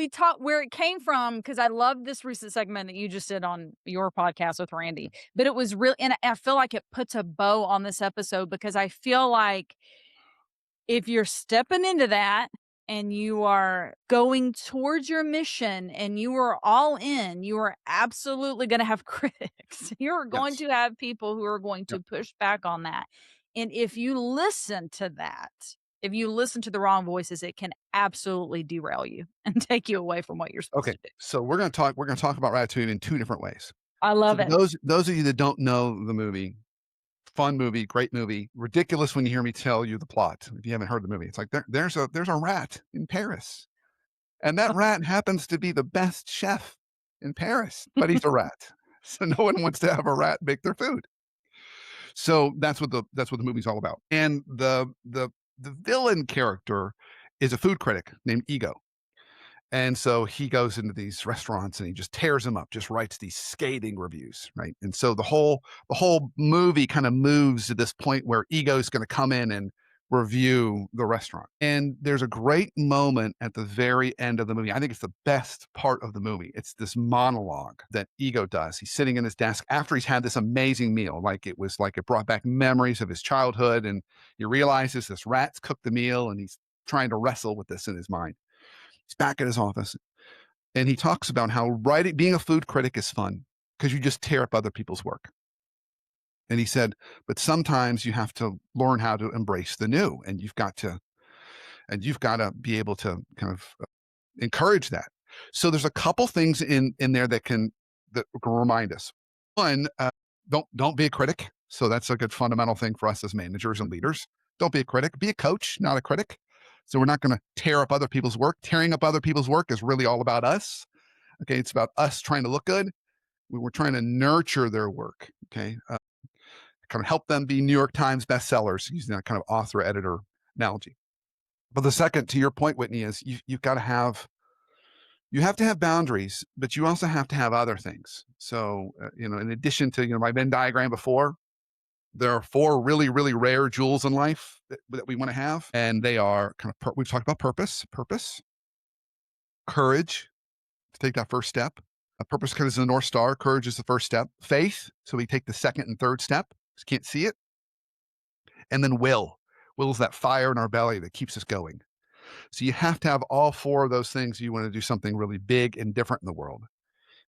we talked where it came from, because I love this recent segment that you just did on your podcast with Randy, but it was really, and I feel like it puts a bow on this episode, because I feel like if you're stepping into that and you are going towards your mission and you are all in, you are absolutely going to have critics. You're going Yes. to have people who are going Yep. to push back on that. And if you listen to that, if you listen to the wrong voices, it can absolutely derail you and take you away from what you're supposed Okay. to do. So we're gonna talk about Ratatouille in two different ways. I So love for it. those of you that don't know the movie, fun movie, great movie, ridiculous when you hear me tell you the plot. If you haven't heard the movie, it's like there's a rat in Paris, and that rat happens to be the best chef in Paris, but he's a rat. So no one wants to have a rat make their food. So that's what the movie's all about. And the villain character is a food critic named Ego. And so he goes into these restaurants and he just tears them up, just writes these scathing reviews, right? And so the whole movie kind of moves to this point where Ego is going to come in and review the restaurant. And there's a great moment at the very end of the movie. I think it's the best part of the movie. It's this monologue that Ego does. He's sitting in his desk after he's had this amazing meal, like it was like it brought back memories of his childhood. And he realizes this rat's cooked the meal and he's trying to wrestle with this in his mind. He's back at his office and he talks about how writing, being a food critic is fun because you just tear up other people's work. And he said, but sometimes you have to learn how to embrace the new and you've got to be able to kind of encourage that. So there's a couple things in there that can remind us. One, don't be a critic. So that's a good fundamental thing for us as managers and leaders. Don't be a critic. Be a coach, not a critic. So we're not going to tear up other people's work. Tearing up other people's work is really all about us. Okay, it's about us trying to look good. We're trying to nurture their work. Okay, kind of help them be New York Times bestsellers using that kind of author editor analogy. But the second, to your point, Whitney, is you've got to have you have to have boundaries, but you also have to have other things. So in addition to my Venn diagram before, there are four really, really rare jewels in life that we want to have. And they are we've talked about purpose, courage to take that first step. A purpose kind of is the North Star. Courage is the first step. Faith. So we take the second and third step. Just can't see it. And then will. Will is that fire in our belly that keeps us going. So you have to have all four of those things if you want to do something really big and different in the world.